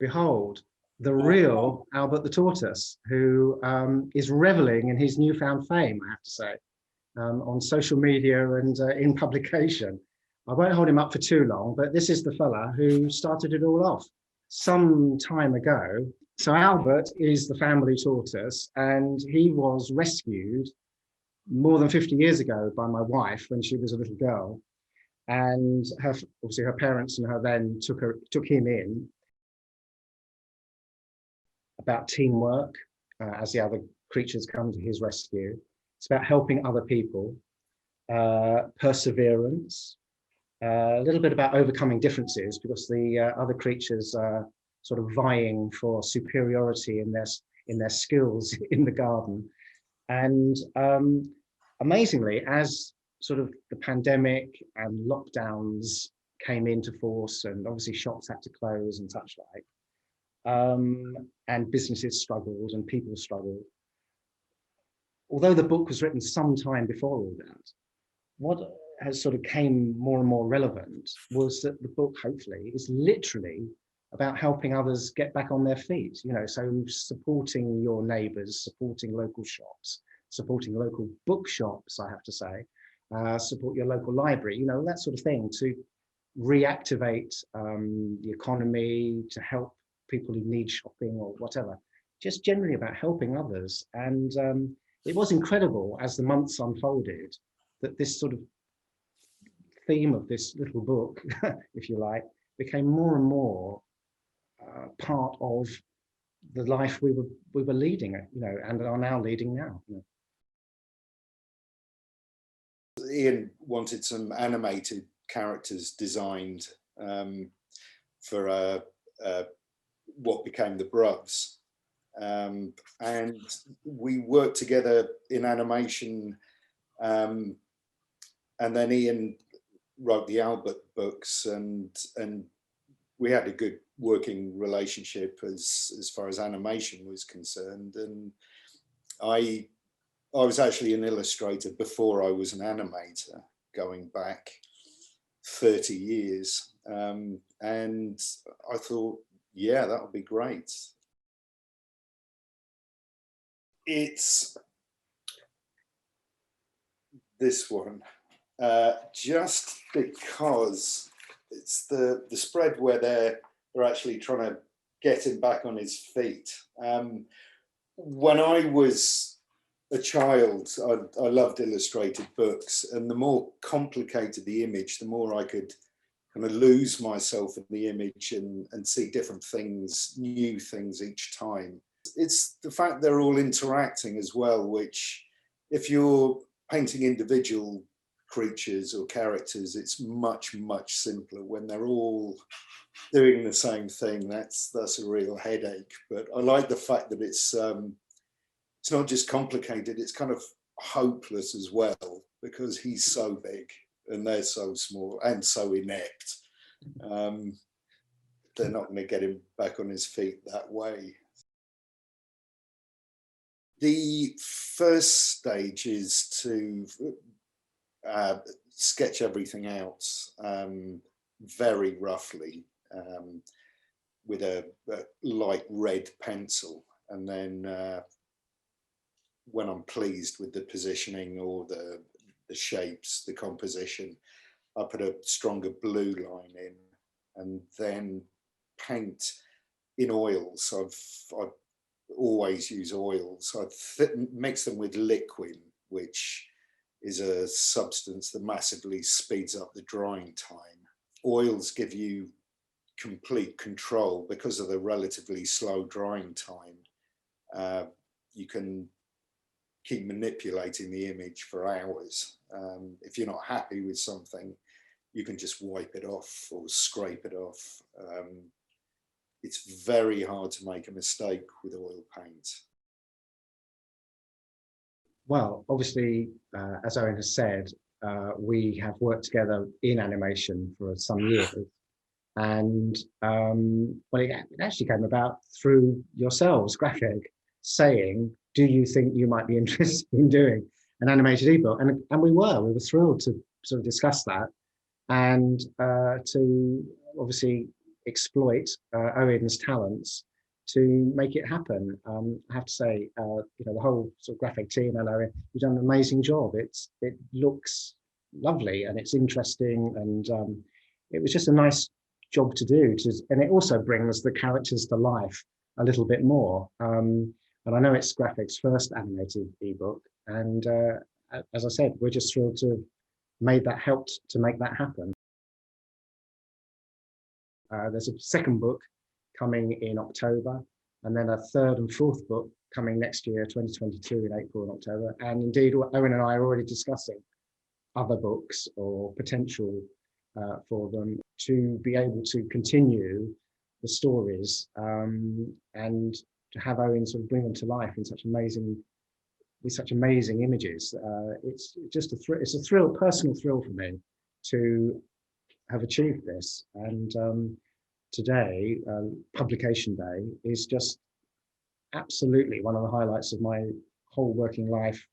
behold, the real Albert the Tortoise, who is reveling in his newfound fame, I have to say, on social media and in publication. I won't hold him up for too long, but this is the fella who started it all off some time ago. So Albert is the family tortoise, and he was rescued more than 50 years ago by my wife when she was a little girl. And obviously her parents and her then took him in. About teamwork as the other creatures come to his rescue. It's about helping other people, perseverance, a little bit about overcoming differences, because the other creatures are sort of vying for superiority in their skills in the garden. And amazingly, as sort of the pandemic and lockdowns came into force, and obviously shops had to close and such like, and businesses struggled and people struggled. Although the book was written some time before all that, what has sort of came more and more relevant was that the book, hopefully, is literally about helping others get back on their feet. You know, so supporting your neighbours, supporting local shops, supporting local bookshops, I have to say, support your local library, you know, that sort of thing, to reactivate the economy, to help people who need shopping or whatever, just generally about helping others. And it was incredible as the months unfolded that this sort of theme of this little book, if you like, became more and more part of the life we were leading, you know, and are now leading now. You know. Ian wanted some animated characters designed for what became the Bruvs, and we worked together in animation, and then Ian wrote the Albert books, and we had a good working relationship as far as animation was concerned. And I was actually an illustrator before I was an animator, going back 30 years, and I thought, yeah, that would be great. It's this one, just because it's the spread where they're actually trying to get him back on his feet. When I was a child, I loved illustrated books, and the more complicated the image, the more I could kind of lose myself in the image and see different things, new things each time. It's the fact they're all interacting as well, which if you're painting individual creatures or characters, it's much, much simpler. When they're all doing the same thing, that's a real headache. But I like the fact that it's not just complicated, it's kind of hopeless as well, because he's so big and they're so small and so inept. They're not going to get him back on his feet that way. The first stage is to sketch everything out very roughly with a light red pencil, and then when I'm pleased with the positioning or the shapes, the composition, I put a stronger blue line in, and then paint in oils. I always use oils. I mix them with liquid, which is a substance that massively speeds up the drying time. Oils give you complete control because of the relatively slow drying time. You can keep manipulating the image for hours. If you're not happy with something, you can just wipe it off or scrape it off. It's very hard to make a mistake with oil paint. Well, obviously, as Eoin has said, we have worked together in animation for some years. And well, it actually came about through yourselves, Graffeg, saying, do you think you might be interested in doing an animated ebook? And we were thrilled to sort of discuss that, and to obviously exploit Eoin's talents to make it happen. I have to say, the whole sort of Graffeg team, and Eoin, you've done an amazing job. It looks lovely and it's interesting, and it was just a nice job to do. And it also brings the characters to life a little bit more. And I know it's Graffeg's first animated ebook, and as I said, we're just thrilled to have helped to make that happen. There's a second book coming in October, and then a third and fourth book coming next year, 2022, in April and October. And indeed, Eoin and I are already discussing other books or potential for them to be able to continue the stories and to have Eoin sort of bring them to life in such amazing images. It's just it's a thrill, personal thrill for me to have achieved this. And today, publication day, is just absolutely one of the highlights of my whole working life.